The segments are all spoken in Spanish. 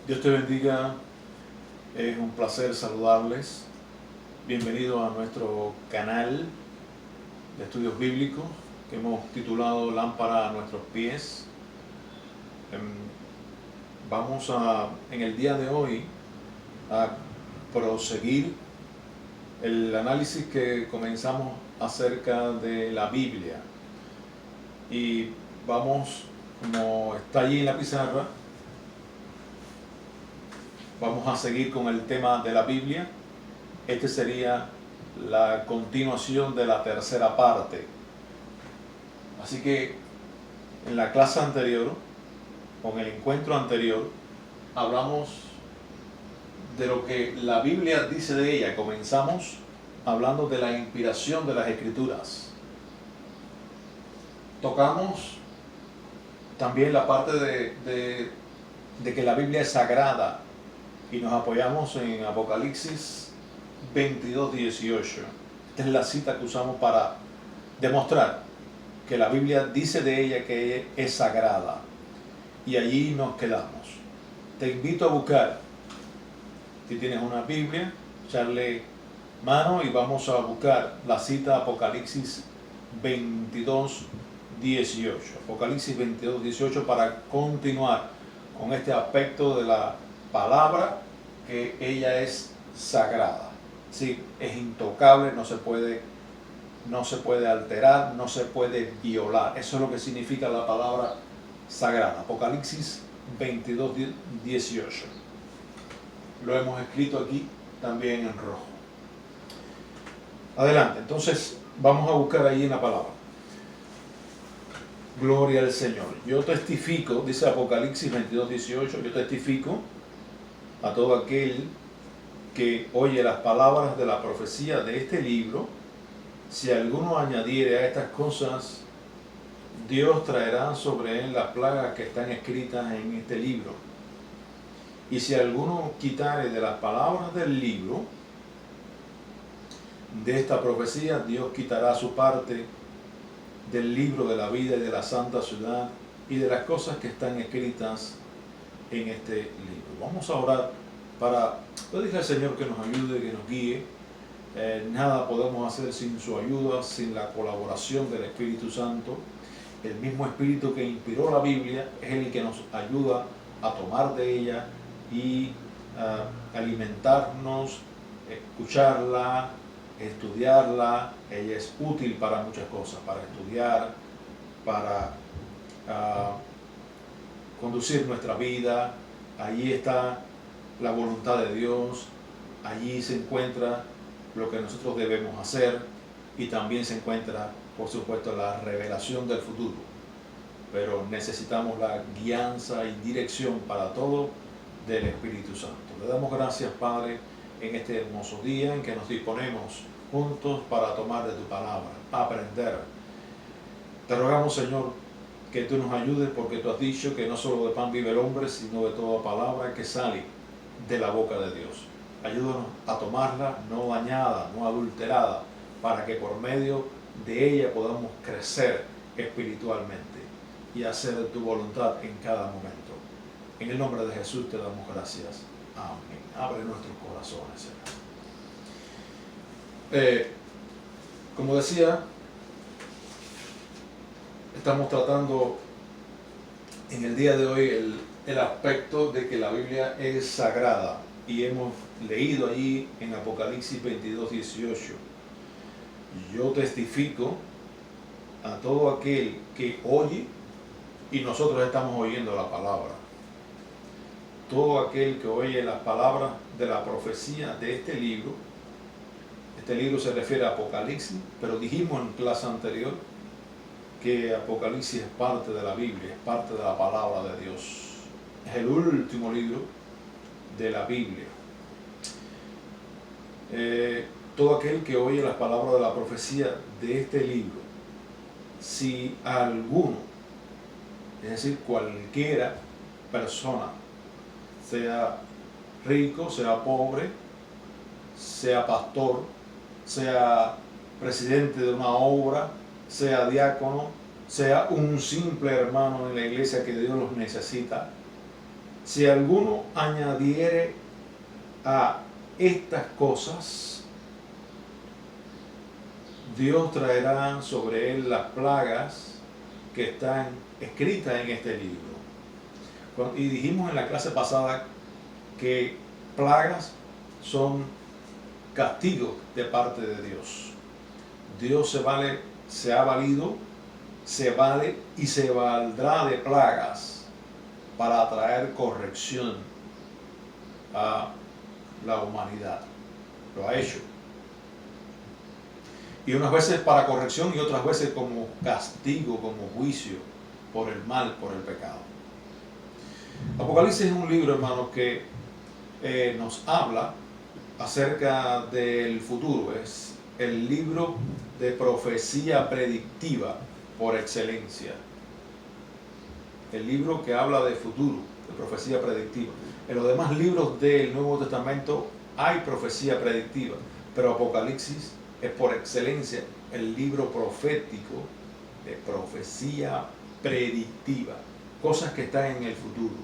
Dios te bendiga, es un placer saludarles. Bienvenidos a nuestro canal de estudios bíblicos que hemos titulado Lámpara a nuestros pies. Vamos en el día de hoy a proseguir el análisis que comenzamos acerca de la Biblia. Y vamos, como está allí en la pizarra, vamos a seguir con el tema de la Biblia. Este sería la continuación de la tercera parte. Así que en la clase anterior, o en el encuentro anterior, hablamos de lo que la Biblia dice de ella. Comenzamos hablando de la inspiración de las Escrituras. Tocamos también la parte de que la Biblia es sagrada y nos apoyamos en Apocalipsis 22:18. Esta es la cita que usamos para demostrar que la Biblia dice de ella que es sagrada, y allí nos quedamos. Te invito a buscar, si tienes una Biblia, echarle mano y vamos a buscar la cita Apocalipsis 22:18. Apocalipsis 22:18, para continuar con este aspecto de la palabra, que ella es sagrada. Sí, es intocable, no se puede alterar, no se puede violar. Eso es lo que significa la palabra sagrada. Apocalipsis 22:18. Lo hemos escrito aquí también en rojo. Adelante, entonces vamos a buscar ahí en la palabra. Gloria al Señor. Yo testifico, dice Apocalipsis 22:18, yo testifico a todo aquel que oye las palabras de la profecía de este libro. Si alguno añadiere a estas cosas, Dios traerá sobre él las plagas que están escritas en este libro. Y si alguno quitare de las palabras del libro de esta profecía, Dios quitará su parte del libro de la vida y de la santa ciudad y de las cosas que están escritas en este libro. Vamos a orar para pedirle al Señor que nos ayude, que nos guíe. Nada podemos hacer sin su ayuda, sin la colaboración del Espíritu Santo. El mismo Espíritu que inspiró la Biblia es el que nos ayuda a tomar de ella y alimentarnos, escucharla, estudiarla. Ella es útil para muchas cosas, para estudiar, para conducir nuestra vida. Allí está la voluntad de Dios, allí se encuentra lo que nosotros debemos hacer, y también se encuentra, por supuesto, la revelación del futuro. Pero necesitamos la guianza y dirección para todo del Espíritu Santo. Le damos gracias, Padre, en este hermoso día en que nos disponemos juntos para tomar de tu palabra, aprender. Te rogamos, Señor, que tú nos ayudes, porque tú has dicho que no solo de pan vive el hombre, sino de toda palabra que sale de la boca de Dios. Ayúdanos a tomarla no dañada, no adulterada, para que por medio de ella podamos crecer espiritualmente y hacer tu voluntad en cada momento. En el nombre de Jesús te damos gracias. Amén. Abre nuestros corazones, Señor. Como decía, estamos tratando en el día de hoy el aspecto de que la Biblia es sagrada, y hemos leído allí en Apocalipsis 22:18. Yo testifico a todo aquel que oye, y nosotros estamos oyendo la palabra. Todo aquel que oye las palabras de la profecía de este libro se refiere a Apocalipsis, pero dijimos en clase anterior que Apocalipsis es parte de la Biblia, es parte de la palabra de Dios. Es el último libro de la Biblia. Todo aquel que oye las palabras de la profecía de este libro, si alguno, es decir, cualquiera persona, sea rico, sea pobre, sea pastor, sea presidente de una obra, sea diácono, sea un simple hermano en la iglesia que Dios los necesita, Si alguno añadiere a estas cosas, Dios traerá sobre él las plagas que están escritas en este libro. Y dijimos en la clase pasada que plagas son castigos de parte de Dios. Dios se ha valido, se vale y se valdrá de plagas para traer corrección a la humanidad. Lo ha hecho. Y unas veces para corrección y otras veces como castigo, como juicio por el mal, por el pecado. Apocalipsis es un libro, hermanos, que nos habla acerca del futuro. Es el libro de profecía predictiva por excelencia. El libro que habla de futuro, de profecía predictiva. En los demás libros del Nuevo Testamento hay profecía predictiva, pero Apocalipsis es por excelencia el libro profético de profecía predictiva, cosas que están en el futuro.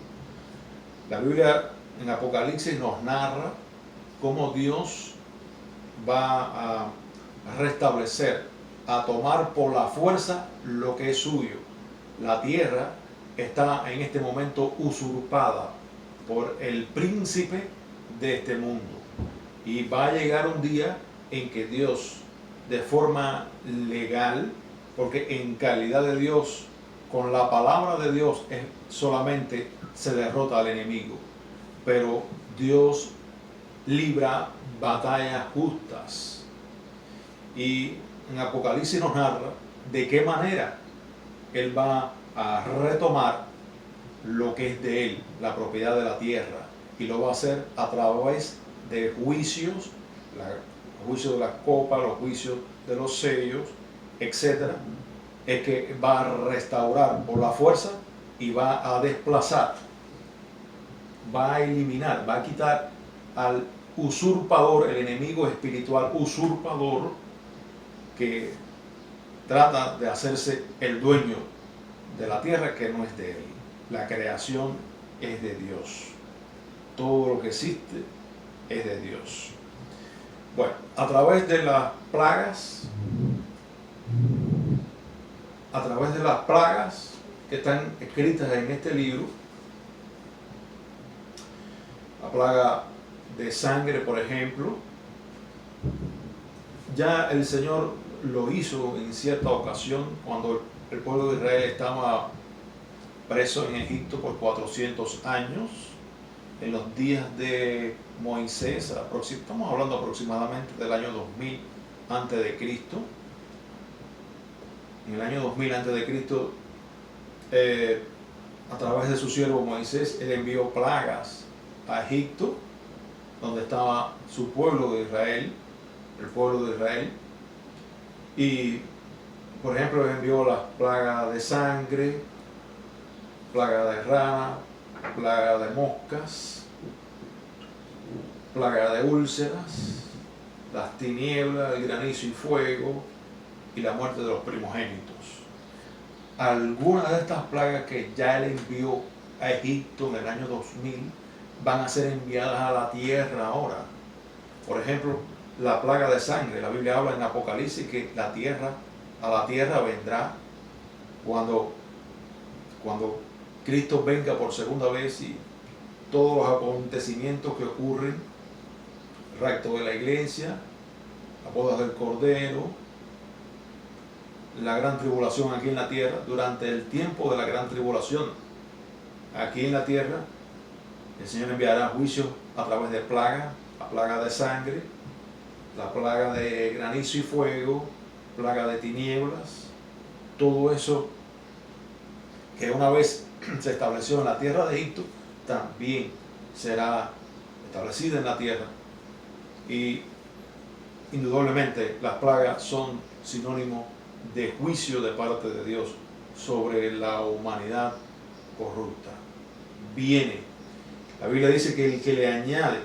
La Biblia en Apocalipsis nos narra cómo Dios va a restablecer, a tomar por la fuerza lo que es suyo. La tierra está en este momento usurpada por el príncipe de este mundo. Y va a llegar un día en que Dios, de forma legal, porque en calidad de Dios, con la palabra de Dios solamente se derrota al enemigo, pero Dios libra batallas justas. Y en Apocalipsis nos narra de qué manera Él va a retomar lo que es de Él, la propiedad de la tierra, y lo va a hacer a través de juicios, los juicios de las copas, los juicios de los sellos, etc. Es que va a restaurar por la fuerza y va a desplazar, va a eliminar, va a quitar al usurpador, el enemigo espiritual usurpador que trata de hacerse el dueño de la tierra que no es de él. La creación es de Dios. Todo lo que existe es de Dios. Bueno, a través de las plagas, que están escritas en este libro, la plaga de sangre, por ejemplo, ya el Señor lo hizo en cierta ocasión cuando el pueblo de Israel estaba preso en Egipto por 400 años, en los días de Moisés, estamos hablando aproximadamente del año 2000 antes de Cristo. En el año 2000 antes de Cristo, a través de su siervo Moisés, él envió plagas a Egipto, donde estaba su pueblo de Israel, el pueblo de Israel. Y, por ejemplo, envió las plagas de sangre, plaga de rana, plaga de moscas, plaga de úlceras, las tinieblas, el granizo y fuego y la muerte de los primogénitos. Algunas de estas plagas que ya él envió a Egipto en el año 2000 van a ser enviadas a la tierra ahora. Por ejemplo, la plaga de sangre. La Biblia habla en Apocalipsis que a la tierra vendrá cuando Cristo venga por segunda vez y todos los acontecimientos que ocurren, el rapto de la iglesia, la boda del Cordero, la gran tribulación aquí en la tierra. Durante el tiempo de la gran tribulación aquí en la tierra, el Señor enviará juicio a través de plagas, la plaga de sangre, la plaga de granizo y fuego, plaga de tinieblas, todo eso que una vez se estableció en la tierra de Egipto, también será establecida en la tierra. Y indudablemente las plagas son sinónimo de juicio de parte de Dios sobre la humanidad corrupta. Viene. La Biblia dice que el que le añade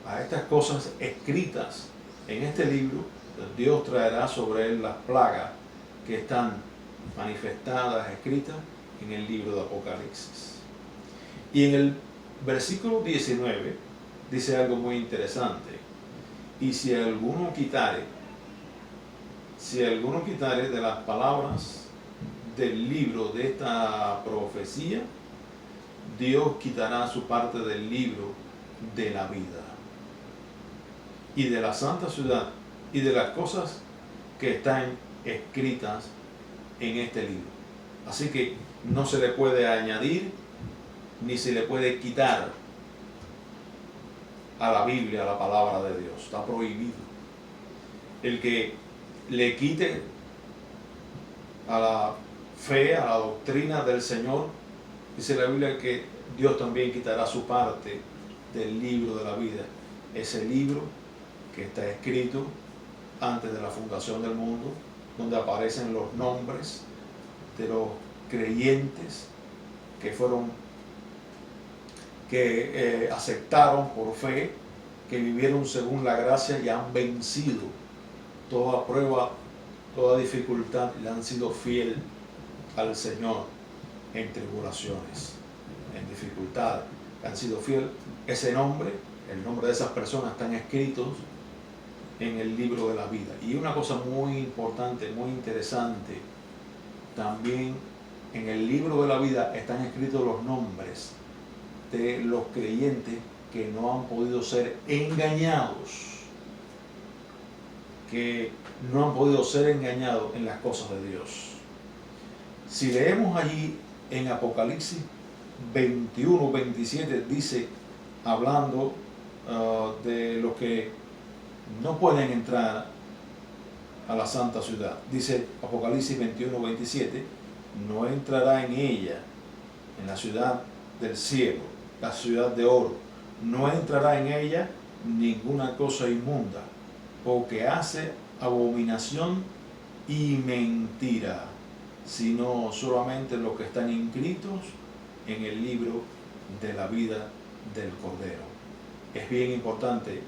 a estas cosas escritas en este libro, Dios traerá sobre él las plagas que están manifestadas, escritas en el libro de Apocalipsis. Y en el versículo 19 dice algo muy interesante. Y si alguno quitare de las palabras del libro de esta profecía, Dios quitará su parte del libro de la vida y de la santa ciudad y de las cosas que están escritas en este libro. Así que no se le puede añadir ni se le puede quitar a la Biblia, a la palabra de Dios. Está prohibido. El que le quite a la fe, a la doctrina del Señor, dice la Biblia que Dios también quitará su parte del libro de la vida. Ese libro que está escrito antes de la fundación del mundo, donde aparecen los nombres de los creyentes que aceptaron por fe, que vivieron según la gracia y han vencido toda prueba, toda dificultad, y han sido fiel al Señor en tribulaciones, en dificultad, han sido fiel. Ese nombre, el nombre de esas personas están escritos en el libro de la vida. Y una cosa muy importante, muy interesante, también en el libro de la vida están escritos los nombres de los creyentes que no han podido ser engañados, que no han podido ser engañados en las cosas de Dios. Si leemos allí en Apocalipsis 21, 27, dice, hablando de los que no pueden entrar a la santa ciudad, dice Apocalipsis 21, 27, no entrará en ella, en la ciudad del cielo, la ciudad de oro, no entrará en ella ninguna cosa inmunda, o que hace abominación y mentira, sino solamente los que están inscritos en el libro de la vida del Cordero. Es bien importante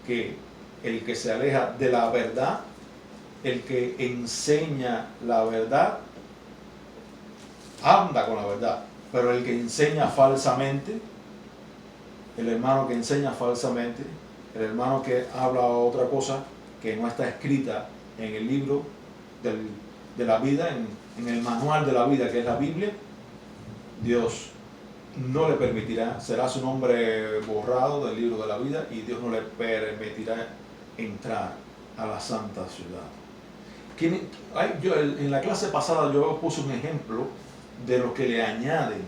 que el que se aleja de la verdad, el que enseña la verdad, anda con la verdad, pero el que enseña falsamente, el hermano que enseña falsamente, el hermano que habla otra cosa que no está escrita en el libro de la vida, en el manual de la vida que es la Biblia, Dios no le permitirá, será su nombre borrado del libro de la vida y Dios no le permitirá entrar a la santa ciudad. En la clase pasada yo puse un ejemplo de lo que le añaden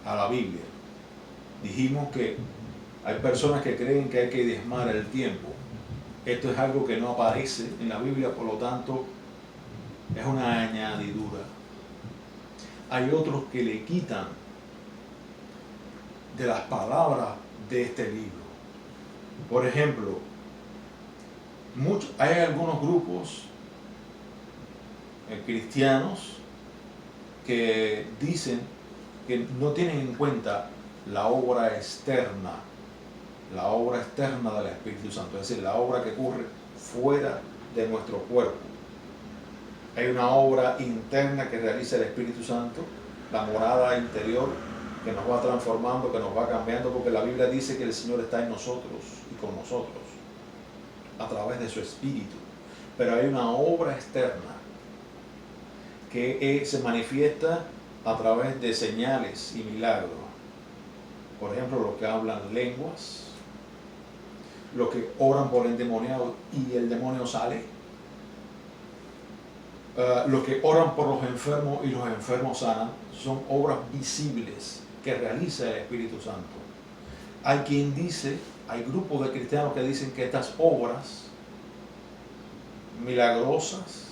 a la Biblia. Dijimos que hay personas que creen que hay que diezmar el tiempo. Esto es algo que no aparece en la Biblia, por lo tanto es una añadidura. Hay otros que le quitan de las palabras de este libro. Por ejemplo, hay algunos grupos cristianos que dicen que no tienen en cuenta la obra externa del Espíritu Santo, es decir, la obra que ocurre fuera de nuestro cuerpo. Hay una obra interna que realiza el Espíritu Santo, la morada interior que nos va transformando, que nos va cambiando, porque la Biblia dice que el Señor está en nosotros y con nosotros a través de su Espíritu. Pero hay una obra externa que se manifiesta a través de señales y milagros. Por ejemplo, los que hablan lenguas, los que oran por el endemoniado y el demonio sale, los que oran por los enfermos y los enfermos sanan, son obras visibles que realiza el Espíritu Santo. Hay grupos de cristianos que dicen que estas obras milagrosas,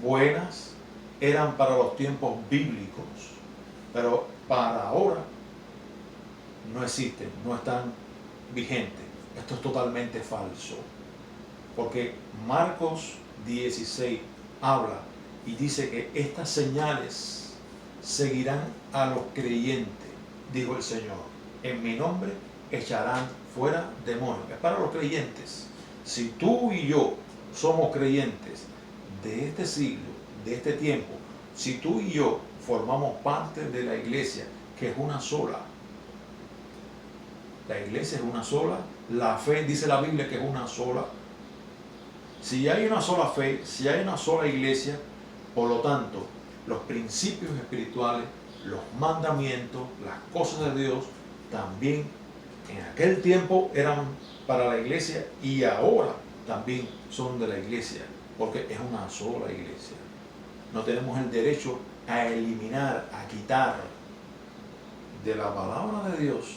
buenas, eran para los tiempos bíblicos, pero para ahora no existen, no están vigentes. Esto es totalmente falso, porque Marcos 16 habla y dice que estas señales seguirán a los creyentes, dijo el Señor, en mi nombre echarán fuera demonios. Es para los creyentes. Si tú y yo somos creyentes de este siglo, de este tiempo, si tú y yo formamos parte de la iglesia que es una sola. La iglesia es una sola. La fe, dice la Biblia, que es una sola. Si hay una sola fe, si hay una sola iglesia, por lo tanto, los principios espirituales, los mandamientos, las cosas de Dios, también en aquel tiempo eran para la iglesia y ahora también son de la iglesia, porque es una sola iglesia. No tenemos el derecho a eliminar, a quitar de la palabra de Dios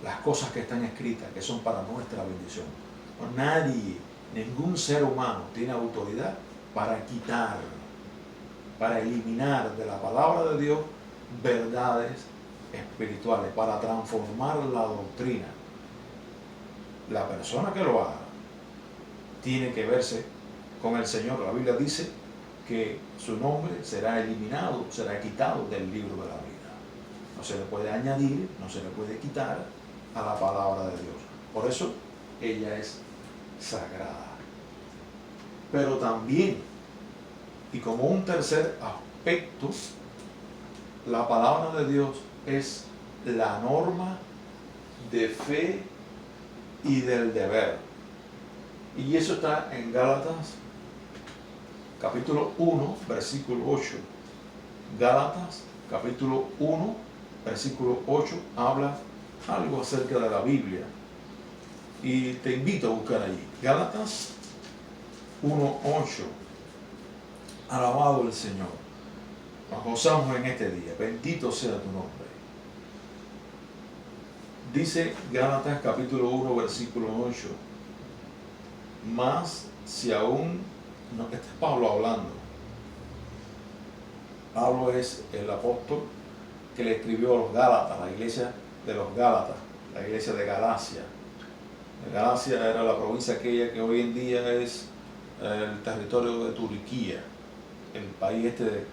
las cosas que están escritas, que son para nuestra bendición. Nadie, ningún ser humano tiene autoridad para quitar, para eliminar de la palabra de Dios verdades espirituales, para transformar la doctrina. La persona que lo haga tiene que verse con el Señor. La Biblia dice que su nombre será eliminado, será quitado del libro de la vida. No se le puede añadir, no se le puede quitar a la palabra de Dios. Por eso ella es sagrada. Pero también, y como un tercer aspecto, la palabra de Dios es la norma de fe y del deber. Y eso está en Gálatas capítulo 1, versículo 8. Gálatas capítulo 1, versículo 8 habla algo acerca de la Biblia. Y te invito a buscar allí. Gálatas 1, 8. Alabado el Señor. Nos gozamos en este día. Bendito sea tu nombre. Dice Gálatas capítulo 1, versículo 8. Mas si aún, no, este es Pablo hablando. Pablo es el apóstol que le escribió a los Gálatas, la iglesia de los Gálatas, la iglesia de Galacia. Galacia era la provincia aquella que hoy en día es el territorio de Turquía, el país este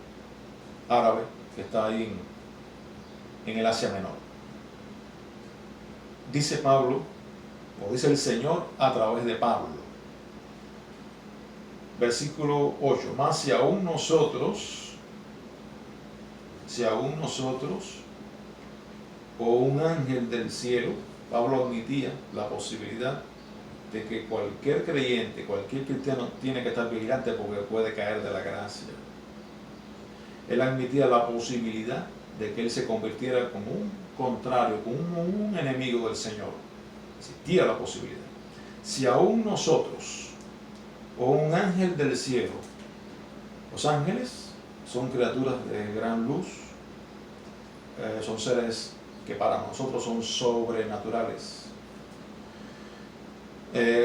árabe que está ahí en el Asia Menor. Dice Pablo, o dice el Señor a través de Pablo. Versículo 8, más si aún nosotros, o un ángel del cielo, Pablo admitía la posibilidad de que cualquier creyente, cualquier cristiano tiene que estar vigilante porque puede caer de la gracia. Él admitía la posibilidad de que él se convirtiera como un contrario, como un enemigo del Señor. Existía la posibilidad. Si aún nosotros, o un ángel del cielo, los ángeles son criaturas de gran luz, son seres que para nosotros son sobrenaturales.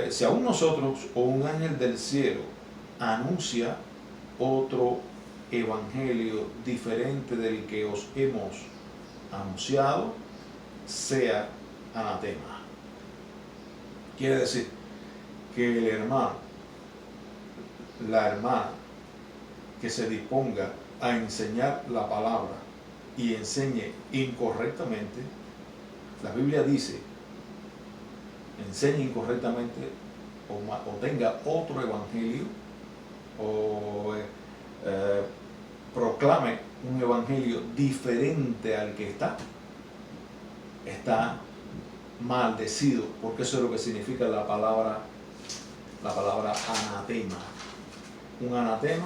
Si aún nosotros o un ángel del cielo anuncia otro evangelio diferente del que os hemos anunciado, sea anatema. Quiere decir que el hermano, la hermana que se disponga a enseñar la palabra y enseñe incorrectamente, la Biblia dice, enseñe incorrectamente o tenga otro evangelio o proclame un evangelio diferente al que está maldecido, porque eso es lo que significa la palabra anatema. Un anatema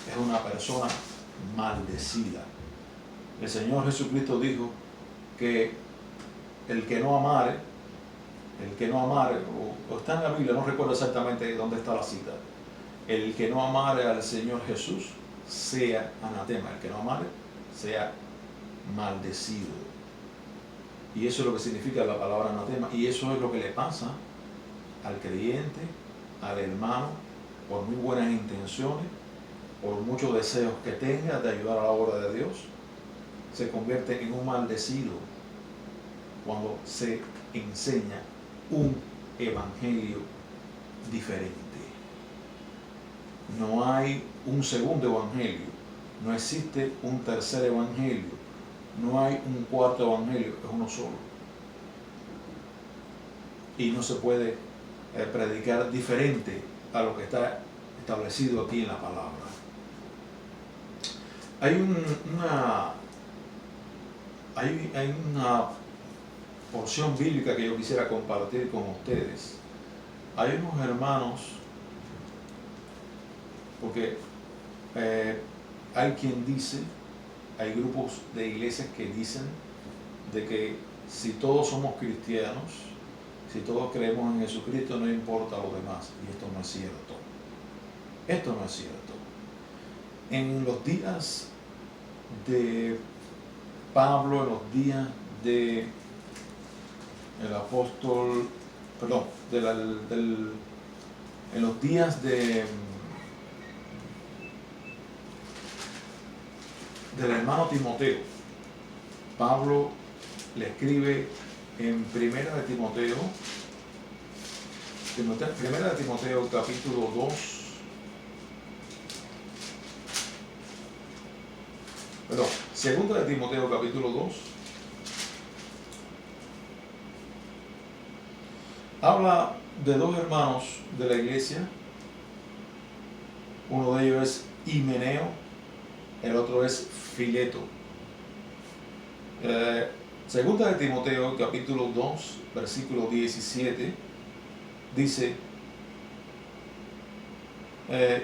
es una persona maldecida. El Señor Jesucristo dijo que el que no amare, o está en la Biblia, no recuerdo exactamente dónde está la cita, el que no amare al Señor Jesús sea anatema, el que no amare sea maldecido. Y eso es lo que significa la palabra anatema, y eso es lo que le pasa al creyente, al hermano, por muy buenas intenciones, por muchos deseos que tenga de ayudar a la obra de Dios, se convierte en un maldecido cuando se enseña un evangelio diferente. No hay un segundo evangelio, no existe un tercer evangelio, no hay un cuarto evangelio, es uno solo. Y no se puede predicar diferente a lo que está establecido aquí en la Hay una porción bíblica que yo quisiera compartir con ustedes. Hay unos hermanos, porque hay quien dice, hay grupos de iglesias que dicen de que si todos somos cristianos, si todos creemos en Jesucristo, no importa lo demás. Y esto no es cierto. Esto no es cierto. En los días de Pablo, en los días de el apóstol, perdón, en los días del hermano Timoteo, Pablo le escribe en Primera de Timoteo capítulo 2, perdón, Segunda de Timoteo capítulo 2, habla de dos hermanos de la iglesia. Uno de ellos es Himeneo, el otro es Fileto. Segunda de Timoteo capítulo 2 versículo 17 dice,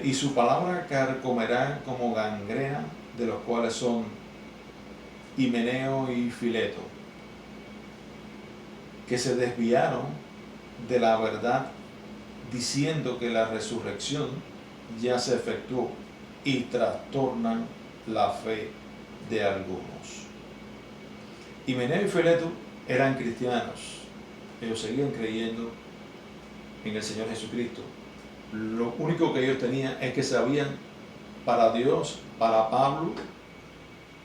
y su palabra carcomerá como gangrena, de los cuales son Himeneo y Fileto, que se desviaron de la verdad diciendo que la resurrección ya se efectuó y trastornan la fe de algunos. Himeneo y Fileto eran cristianos, ellos seguían creyendo en el Señor Jesucristo. Lo único que ellos tenían es que sabían, para Dios, para Pablo,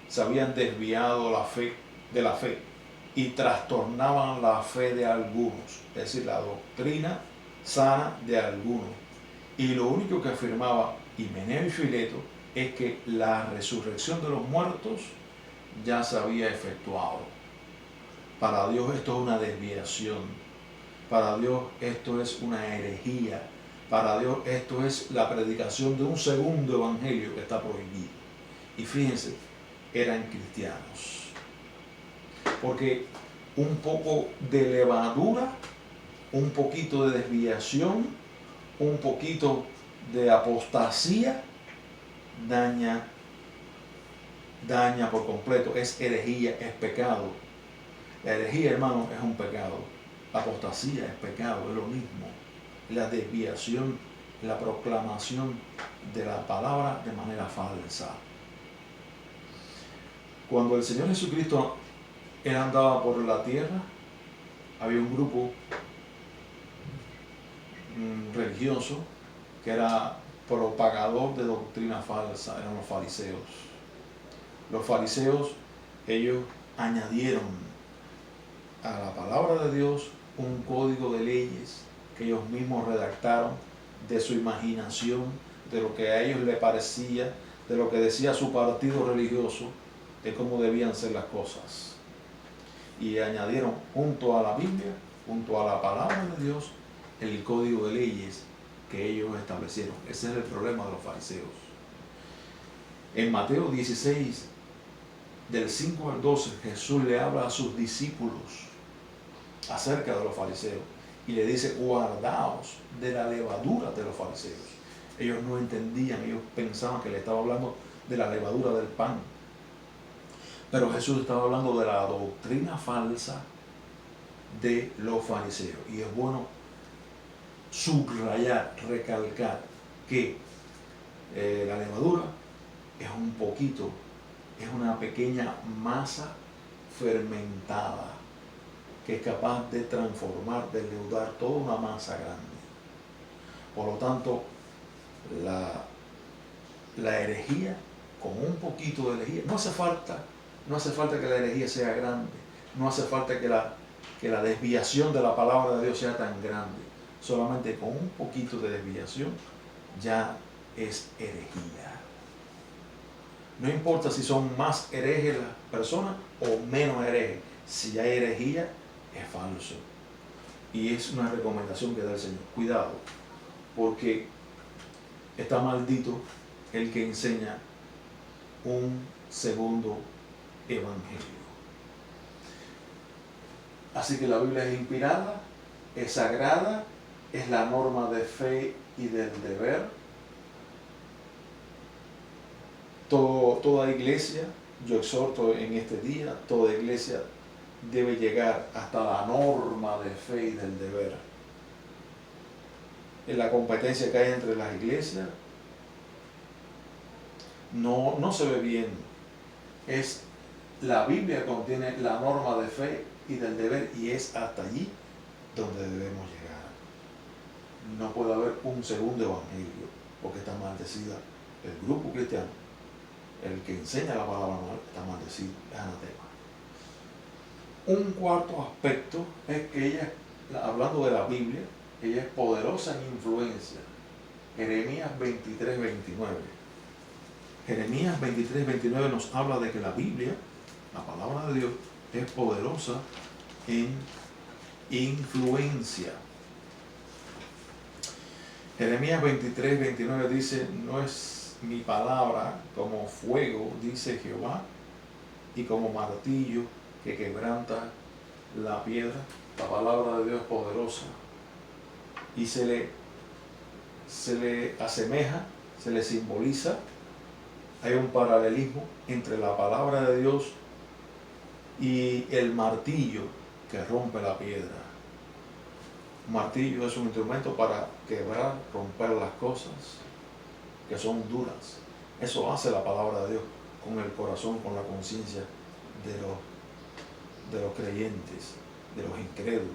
se habían desviado de la fe y trastornaban la fe de algunos, es decir, la doctrina sana de algunos. Y lo único que afirmaba Himeneo y Fileto es que la resurrección de los muertos ya se había efectuado. Para Dios esto es una desviación. Para Dios esto es una herejía. Para Dios esto es la predicación de un segundo evangelio que está prohibido. Y fíjense, eran cristianos. Porque un poco de levadura, un poquito de desviación, un poquito de apostasía daña por completo. Es herejía, es pecado. La herejía, hermano, es un pecado. La apostasía es pecado, es lo mismo. La desviación, la proclamación de la palabra de manera falsa. Cuando el Señor Jesucristo él andaba por la tierra, había un grupo religioso que era propagador de doctrina falsa, eran los fariseos. Los fariseos, ellos añadieron a la palabra de Dios un código de leyes que ellos mismos redactaron de su imaginación, de lo que a ellos les parecía, de lo que decía su partido religioso, de cómo debían ser las cosas. Y añadieron junto a la Biblia, junto a la palabra de Dios, el código de leyes que ellos establecieron. Ese es el problema de los fariseos. En Mateo 16, del 5 al 12, Jesús le habla a sus discípulos acerca de los fariseos y le dice, guardaos de la levadura de los fariseos. Ellos no entendían, ellos pensaban que le estaba hablando de la levadura del pan. Pero Jesús estaba hablando de la doctrina falsa de los fariseos. Y es bueno subrayar, recalcar que la levadura es un poquito, es una pequeña masa fermentada que es capaz de transformar, de leudar toda una masa grande. Por lo tanto, la herejía, con un poquito de herejía, no hace falta que la herejía sea grande, no hace falta que la desviación de la palabra de Dios sea tan grande. Solamente con un poquito de desviación ya es herejía. No importa si son más herejes las personas o menos herejes. Si hay herejía, es falso. Y es una recomendación que da el Señor. Cuidado, porque está maldito el que enseña un segundo evangelio. Así que la Biblia es inspirada, es sagrada, es la norma de fe y del deber. Toda iglesia, yo exhorto en este día, toda iglesia debe llegar hasta la norma de fe y del deber. En la competencia que hay entre las iglesias no se ve bien. La Biblia contiene la norma de fe y del deber, y es hasta allí donde debemos llegar. No puede haber un segundo evangelio, porque está maldecida el grupo cristiano. El que enseña la palabra mal está maldecido, es anatema. Un cuarto aspecto es que ella, hablando de la Biblia, ella es poderosa en influencia. Jeremías 23:29. Jeremías 23:29 nos habla de que la Biblia, la palabra de Dios, es poderosa en influencia. Jeremías 23:29 dice: no es mi palabra como fuego, dice Jehová, y como martillo que quebranta la piedra. La palabra de Dios es poderosa y se le asemeja, se le simboliza. Hay un paralelismo entre la palabra de Dios y el martillo que rompe la piedra. Un martillo es un instrumento para quebrar, romper las cosas que son duras. Eso hace la palabra de Dios con el corazón, con la conciencia de los creyentes, de los incrédulos,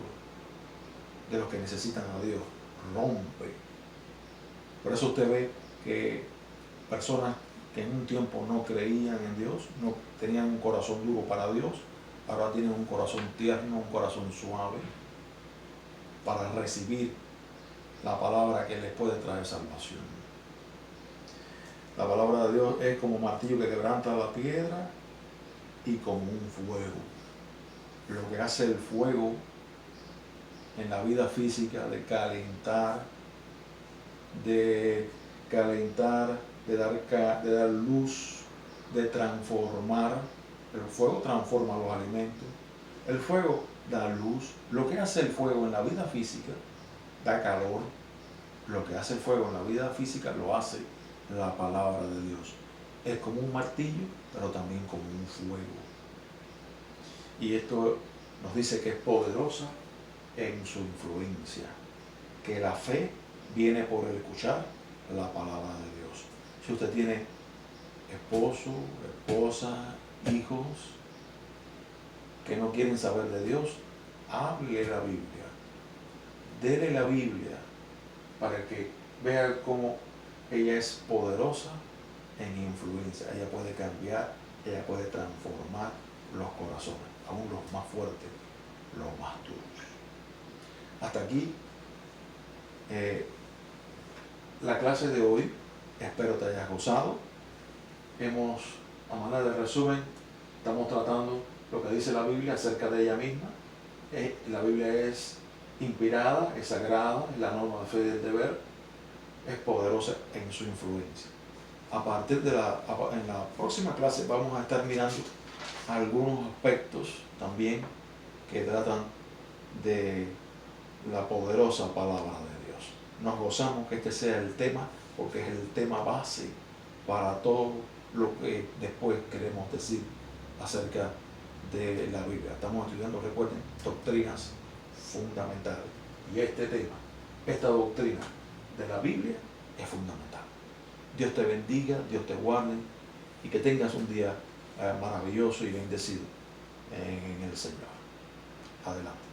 de los que necesitan a Dios. Rompe. Por eso usted ve que personas que en un tiempo no creían en Dios, no tenían un corazón duro para Dios, ahora tienen un corazón tierno, un corazón suave, para recibir la palabra que les puede traer salvación. La palabra de Dios es como martillo que quebranta la piedra y como un fuego. Lo que hace el fuego en la vida física de calentar, de dar luz, de transformar. El fuego transforma los alimentos. El fuego da luz. Lo que hace el fuego en la vida física da calor. Lo que hace el fuego en la vida física lo hace la palabra de Dios. Es como un martillo, pero también como un fuego. Y esto nos dice que es poderosa en su influencia, que la fe viene por el escuchar la palabra de Dios. Si usted tiene esposo, esposa, hijos que no quieren saber de Dios, hable la Biblia, dele la Biblia para que vea cómo ella es poderosa en influencia. Ella puede cambiar, ella puede transformar los corazones, aún los más fuertes, los más duros. Hasta aquí la clase de hoy. Espero te hayas gozado. A manera de resumen, estamos tratando lo que dice la Biblia acerca de ella misma. La Biblia es inspirada, es sagrada, es la norma de fe y del deber, es poderosa en su influencia. En la próxima clase vamos a estar mirando algunos aspectos también que tratan de la poderosa palabra de Dios. Nos gozamos que este sea el tema, porque es el tema base para todo lo que después queremos decir acerca de la Biblia. Estamos estudiando, recuerden, doctrinas fundamentales. Y este tema, esta doctrina de la Biblia es fundamental. Dios te bendiga, Dios te guarde y que tengas un día maravilloso y bendecido en el Señor. Adelante.